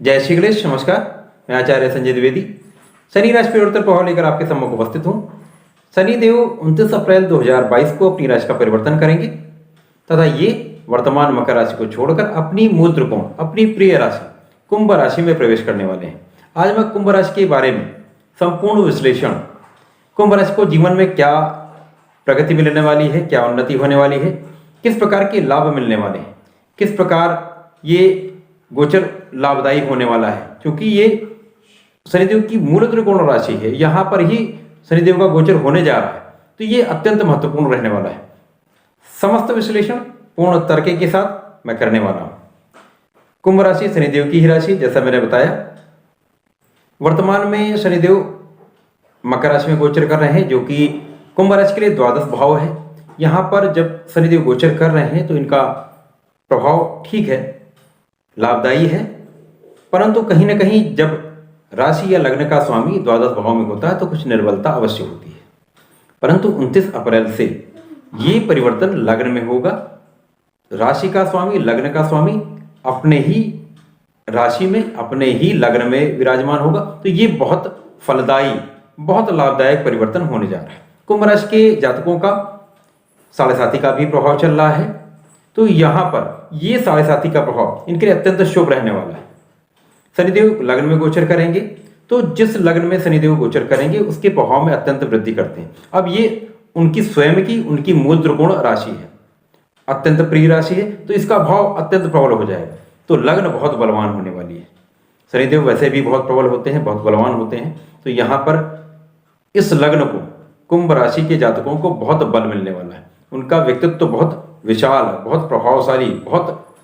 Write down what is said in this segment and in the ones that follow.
जय श्री गणेश। नमस्कार, मैं आचार्य संजय द्विवेदी शनि राशि परिवर्तन प्रभाव लेकर आपके सम्मुख उपस्थित हूँ। शनि देव 29 अप्रैल 2022 को अपनी राशि का परिवर्तन करेंगे तथा ये वर्तमान मकर राशि को छोड़कर अपनी मूल त्रिकोण, अपनी प्रिय राशि कुंभ राशि में प्रवेश करने वाले हैं। आज मैं कुंभ राशि के बारे में संपूर्ण विश्लेषण, कुंभ राशि को जीवन में क्या प्रगति मिलने वाली है, क्या उन्नति होने वाली है, किस प्रकार के लाभ मिलने वाले हैं, किस प्रकार ये गोचर लाभदायी होने वाला है, क्योंकि ये शनिदेव की मूल त्रिकोण राशि है, यहाँ पर ही शनिदेव का गोचर होने जा रहा है, तो ये अत्यंत महत्वपूर्ण रहने वाला है। समस्त विश्लेषण पूर्ण तर्क के साथ मैं करने वाला हूं। कुंभ राशि शनिदेव की ही राशि, जैसा मैंने बताया। वर्तमान में शनिदेव मकर राशि में गोचर कर रहे हैं, जो कि कुंभ राशि के लिए द्वादश भाव है। यहाँ पर जब शनिदेव गोचर कर रहे हैं तो इनका प्रभाव ठीक है, लाभदायी है, परंतु कहीं ना कहीं जब राशि या लग्न का स्वामी द्वादश भाव में होता है तो कुछ निर्बलता अवश्य होती है। परंतु 29 अप्रैल से ये परिवर्तन लग्न में होगा। राशि का स्वामी, लग्न का स्वामी अपने ही राशि में, अपने ही लग्न में विराजमान होगा, तो ये बहुत फलदायी, बहुत लाभदायक परिवर्तन होने जा रहा है। कुंभ राशि के जातकों का साढ़े साथी का भी प्रभाव चल रहा है, तो यहाँ पर ये साढ़े साथी का प्रभाव इनके लिए अत्यंत शुभ रहने वाला है। शनिदेव लग्न में गोचर करेंगे, तो जिस लग्न में शनिदेव गोचर करेंगे उसके प्रभाव में अत्यंत वृद्धि करते हैं। अब ये उनकी स्वयं की, उनकी मूल त्रिकोण राशि है, अत्यंत प्रिय राशि है, तो इसका भाव अत्यंत प्रबल हो जाएगा, तो लग्न बहुत बलवान होने वाली है। शनिदेव वैसे भी बहुत प्रबल होते हैं, बहुत बलवान होते हैं, तो यहाँ पर इस लग्न को, कुंभ राशि के जातकों को बहुत बल मिलने वाला है। उनका व्यक्तित्व तो बहुत विशाल, बहुत प्रभावशाली, बहुत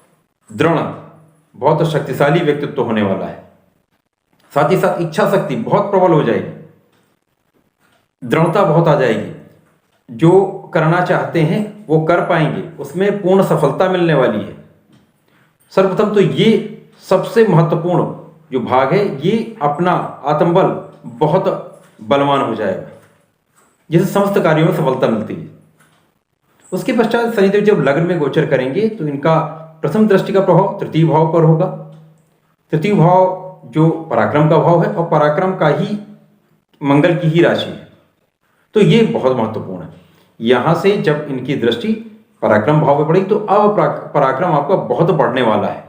दृढ़, बहुत शक्तिशाली व्यक्तित्व होने वाला है। साथ ही साथ इच्छा शक्ति बहुत प्रबल हो जाएगी, दृढ़ता बहुत आ जाएगी, जो करना चाहते हैं वो कर पाएंगे, उसमें पूर्ण सफलता मिलने वाली है। सर्वप्रथम तो ये सबसे महत्वपूर्ण जो भाग है, ये अपना आत्मबल बहुत बलवान हो जाएगा, जिससे समस्त कार्यों में सफलता मिलती है। उसके पश्चात शनिदेव जब लग्न में गोचर करेंगे तो इनका प्रथम दृष्टि का प्रभाव तृतीय भाव पर होगा। तृतीय भाव जो पराक्रम का भाव है, और पराक्रम का ही मंगल की ही राशि है, तो ये बहुत महत्वपूर्ण है। यहां से जब इनकी दृष्टि पराक्रम भाव में पड़ी तो अब पराक्रम आपका बहुत बढ़ने वाला है।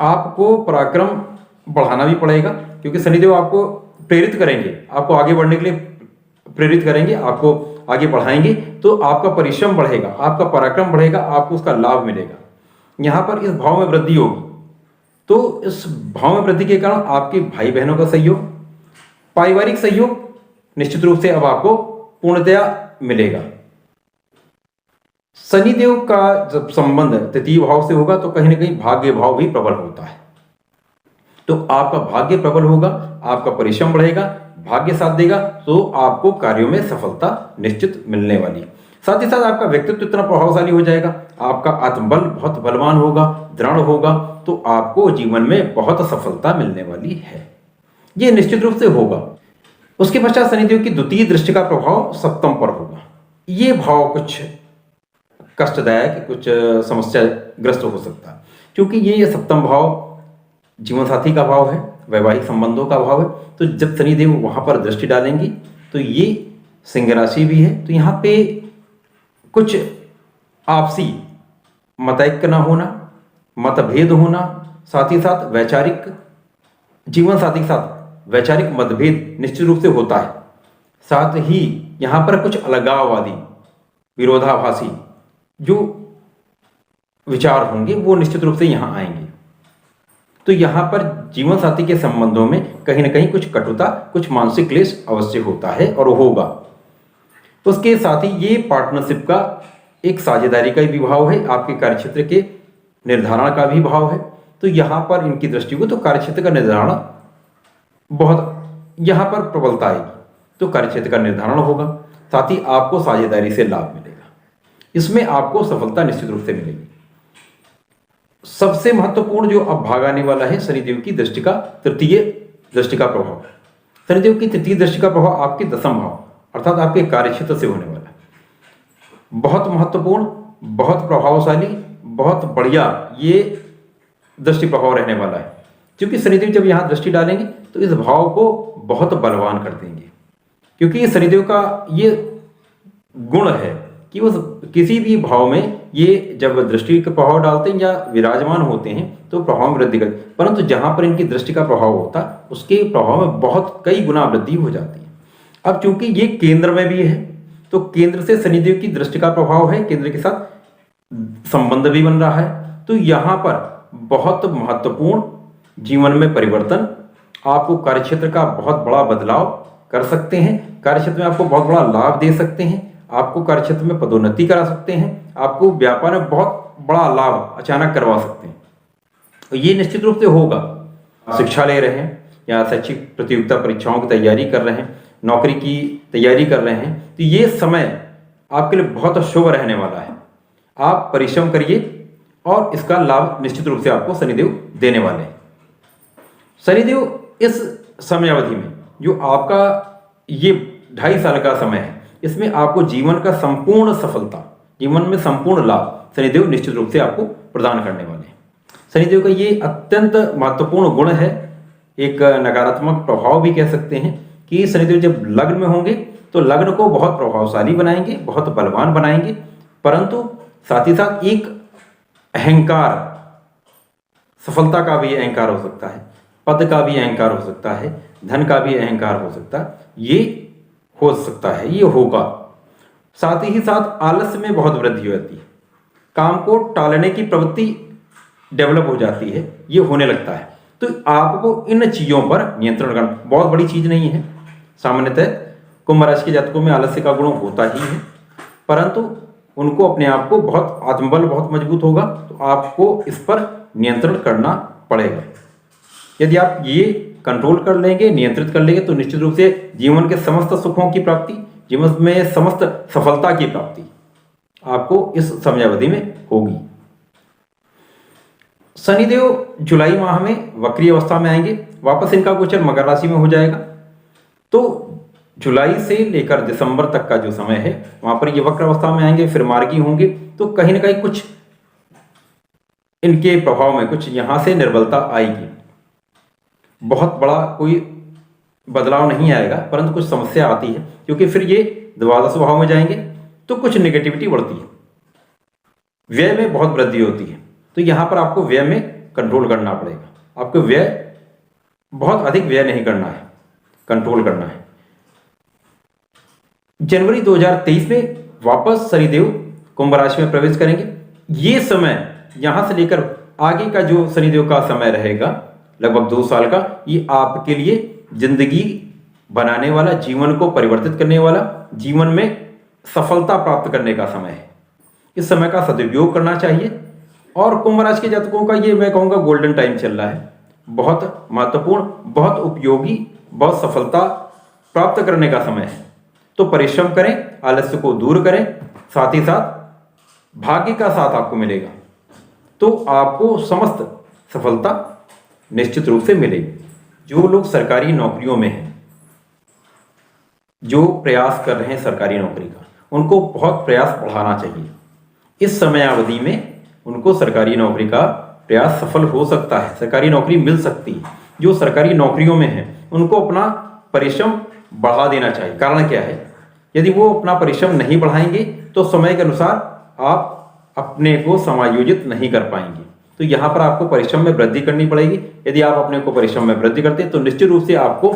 आपको पराक्रम बढ़ाना भी पड़ेगा, क्योंकि शनिदेव आपको प्रेरित करेंगे, आपको आगे बढ़ने के लिए प्रेरित करेंगे, आपको आगे बढ़ाएंगे, तो आपका परिश्रम बढ़ेगा, आपका पराक्रम बढ़ेगा, आपको उसका लाभ मिलेगा। यहां पर इस भाव में वृद्धि होगी, तो इस भाव में वृद्धि के कारण आपके भाई बहनों का सहयोग, पारिवारिक सहयोग निश्चित रूप से अब आपको पूर्णतया मिलेगा। शनिदेव का जब संबंध तृतीय भाव से होगा तो कहीं ना कहीं भाग्य भाव भी प्रबल होता है, तो आपका भाग्य प्रबल होगा, आपका परिश्रम बढ़ेगा, भाग्य साथ देगा, तो आपको कार्यों में सफलता निश्चित मिलने वाली। साथ ही साथ आपका व्यक्तित्व इतना प्रभावशाली हो जाएगा, आपका आत्मबल बहुत बलवान होगा, दृढ़ होगा, तो आपको जीवन में बहुत सफलता मिलने वाली है, ये निश्चित रूप से होगा। उसके पश्चात शनिदेव की द्वितीय दृष्टि का प्रभाव सप्तम पर होगा। ये भाव कुछ कष्टदायक, कुछ समस्याग्रस्त हो सकता है, क्योंकि ये सप्तम भाव जीवन साथी का भाव है, वैवाहिक संबंधों का भाव है। तो जब शनिदेव वहां पर दृष्टि डालेंगी तो ये सिंह राशि भी है, तो यहाँ पे कुछ आपसी मतैक्य न होना, मतभेद होना, साथ ही साथ वैचारिक, जीवन साथी के साथ वैचारिक मतभेद निश्चित रूप से होता है। साथ ही यहाँ पर कुछ अलगाववादी, विरोधाभासी जो विचार होंगे वो निश्चित रूप से यहाँ आएंगे, तो यहाँ पर जीवन साथी के संबंधों में कहीं ना कहीं कुछ कटुता, कुछ मानसिक क्लेश अवश्य होता है और होगा। उसके साथ ही ये पार्टनरशिप का एक साझेदारी का भी भाव है, आपके कार्यक्षेत्र के निर्धारण का भी भाव है, तो यहाँ पर इनकी दृष्टि को तो कार्यक्षेत्र का निर्धारण बहुत यहाँ पर प्रबलता आएगी, तो कार्यक्षेत्र का निर्धारण होगा, साथ ही आपको साझेदारी से लाभ मिलेगा, इसमें आपको सफलता निश्चित रूप से मिलेगी। सबसे महत्वपूर्ण जो अब भाग आने वाला है शनिदेव की दृष्टि का तृतीय दृष्टि का प्रभाव। शनिदेव की तृतीय दृष्टि का प्रभाव आपके दशम भाव अर्थात आपके कार्यक्षेत्र से होने वाला है। बहुत महत्वपूर्ण, बहुत प्रभावशाली, बहुत बढ़िया ये दृष्टि प्रभाव रहने वाला है, क्योंकि शनिदेव जब यहाँ दृष्टि डालेंगे तो इस भाव को बहुत बलवान कर देंगे। क्योंकि ये शनिदेव का ये गुण है कि वो किसी भी भाव में ये जब दृष्टि का प्रभाव डालते हैं या विराजमान होते हैं तो प्रभाव में वृद्धि करते हैं, परंतु जहाँ पर इनकी दृष्टि का प्रभाव होता है उसके प्रभाव में बहुत कई गुना वृद्धि हो जाती है। अब चूंकि ये केंद्र में भी है तो केंद्र से शनिदेव की दृष्टि का प्रभाव है, केंद्र के साथ संबंध भी बन रहा है, तो यहाँ पर बहुत महत्वपूर्ण जीवन में परिवर्तन, आपको कार्यक्षेत्र का बहुत बड़ा बदलाव कर सकते हैं, कार्यक्षेत्र में आपको बहुत बड़ा लाभ दे सकते हैं, आपको कार्यक्षेत्र में पदोन्नति करा सकते हैं, आपको व्यापार में बहुत बड़ा लाभ अचानक करवा सकते हैं। तो ये निश्चित रूप से होगा। शिक्षा ले रहे हैं या शैक्षिक प्रतियोगिता परीक्षाओं की तैयारी कर रहे हैं, नौकरी की तैयारी कर रहे हैं, तो ये समय आपके लिए बहुत शुभ रहने वाला है। आप परिश्रम करिए और इसका लाभ निश्चित रूप से आपको शनिदेव देने वाले हैं। शनिदेव इस समयावधि में जो आपका ये 2.5 साल का समय है, इसमें आपको जीवन का संपूर्ण सफलता, जीवन में संपूर्ण लाभ शनिदेव निश्चित रूप से आपको प्रदान करने वाले हैं। शनिदेव का ये अत्यंत महत्वपूर्ण गुण है, एक नकारात्मक प्रभाव भी कह सकते हैं कि शनिदेव जब लग्न में होंगे तो लग्न को बहुत प्रभावशाली बनाएंगे, बहुत बलवान बनाएंगे, परंतु साथ ही साथ एक अहंकार, सफलता का भी अहंकार हो सकता है, पद का भी अहंकार हो सकता है, धन का भी अहंकार हो सकता है, ये हो सकता है, ये होगा। साथ ही साथ आलस्य में बहुत वृद्धि हो जाती है, काम को टालने की प्रवृत्ति डेवलप हो जाती है, ये होने लगता है। तो आपको इन चीज़ों पर नियंत्रण करना बहुत बड़ी चीज़ नहीं है। सामान्यतः कुंभ राशि के जातकों में आलस्य का गुण होता ही है, परंतु उनको अपने आप को बहुत आत्मबल बहुत मजबूत होगा, तो आपको इस पर नियंत्रण करना पड़ेगा। यदि आप ये कंट्रोल कर लेंगे, नियंत्रित कर लेंगे, तो निश्चित रूप से जीवन के समस्त सुखों की प्राप्ति, जीवन में समस्त सफलता की प्राप्ति आपको इस समयावधि में होगी। शनिदेव जुलाई माह में वक्री अवस्था में आएंगे, वापस इनका गोचर मकर राशि में हो जाएगा। तो जुलाई से लेकर दिसंबर तक का जो समय है वहां पर ये वक्र अवस्था में आएंगे, फिर मार्गी होंगे, तो कहीं ना कहीं कुछ इनके प्रभाव में कुछ यहां से निर्बलता आएगी। बहुत बड़ा कोई बदलाव नहीं आएगा, परंतु कुछ समस्या आती है, क्योंकि फिर ये द्वादश भाव में जाएंगे तो कुछ नेगेटिविटी बढ़ती है, व्यय में बहुत वृद्धि होती है। तो यहां पर आपको व्यय में कंट्रोल करना पड़ेगा, आपको व्यय बहुत अधिक व्यय नहीं करना है, कंट्रोल करना है। जनवरी 2023 में वापस शनिदेव कुंभ राशि में प्रवेश करेंगे। ये समय यहां से लेकर आगे का जो शनिदेव का समय रहेगा लगभग 2 साल का, ये आपके लिए जिंदगी बनाने वाला, जीवन को परिवर्तित करने वाला, जीवन में सफलता प्राप्त करने का समय है। इस समय का सदुपयोग करना चाहिए। और कुंभ राशि के जातकों का ये मैं कहूँगा गोल्डन टाइम चल रहा है, बहुत महत्वपूर्ण, बहुत उपयोगी, बहुत सफलता प्राप्त करने का समय है। तो परिश्रम करें, आलस्य को दूर करें, साथ ही साथ भाग्य का साथ आपको मिलेगा, तो आपको समस्त सफलता निश्चित रूप से मिलेगी। जो लोग सरकारी नौकरियों में हैं, जो प्रयास कर रहे हैं सरकारी नौकरी का, उनको बहुत प्रयास बढ़ाना चाहिए। इस समयावधि में उनको सरकारी नौकरी का प्रयास सफल हो सकता है, सरकारी नौकरी मिल सकती है। जो सरकारी नौकरियों में है उनको अपना परिश्रम बढ़ा देना चाहिए। कारण क्या है, यदि वो अपना परिश्रम नहीं बढ़ाएंगे तो समय के अनुसार आप अपने को समायोजित नहीं कर पाएंगे। तो यहाँ पर आपको परिश्रम में वृद्धि करनी पड़ेगी। यदि आप अपने को परिश्रम में वृद्धि करते हैं तो निश्चित रूप से आपको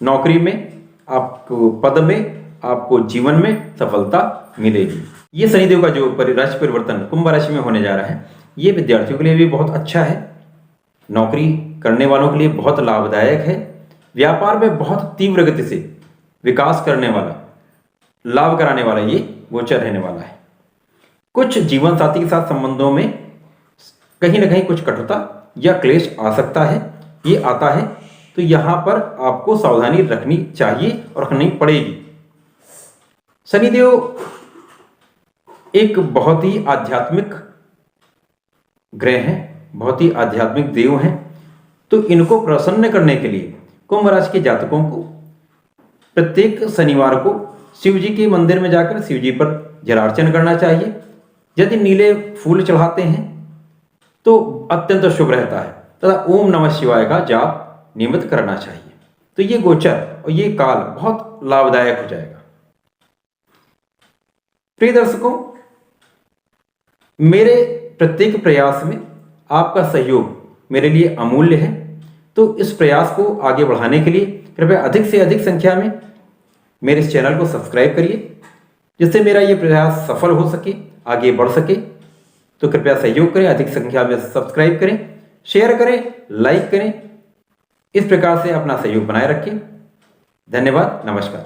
नौकरी में, आपको पद में, आपको जीवन में सफलता मिलेगी। ये शनिदेव का जो राशि परिवर्तन कुंभ राशि में होने जा रहा है, ये विद्यार्थियों के लिए भी बहुत अच्छा है, नौकरी करने वालों के लिए बहुत लाभदायक है, व्यापार में बहुत तीव्र गति से विकास करने वाला, लाभ कराने वाला ये गोचर रहने वाला है। कुछ जीवन साथी के साथ संबंधों में कहीं ना कहीं कुछ कटुता या क्लेश आ सकता है, ये आता है, तो यहां पर आपको सावधानी रखनी चाहिए और रखनी पड़ेगी। शनिदेव एक बहुत ही आध्यात्मिक ग्रह हैं, बहुत ही आध्यात्मिक देव हैं, तो इनको प्रसन्न करने के लिए कुंभ राशि के जातकों को प्रत्येक शनिवार को शिव जी के मंदिर में जाकर शिव जी पर जलार्चन करना चाहिए। यदि नीले फूल चढ़ाते हैं तो अत्यंत शुभ रहता है तथा ओम नमः शिवाय का जाप नियमित करना चाहिए। तो ये गोचर और ये काल बहुत लाभदायक हो जाएगा। प्रिय दर्शकों, मेरे प्रत्येक प्रयास में आपका सहयोग मेरे लिए अमूल्य है। तो इस प्रयास को आगे बढ़ाने के लिए कृपया अधिक से अधिक संख्या में मेरे इस चैनल को सब्सक्राइब करिए, जिससे मेरा ये प्रयास सफल हो सके, आगे बढ़ सके। तो कृपया सहयोग करें, अधिक संख्या में सब्सक्राइब करें, शेयर करें, लाइक करें। इस प्रकार से अपना सहयोग बनाए रखें। धन्यवाद, नमस्कार।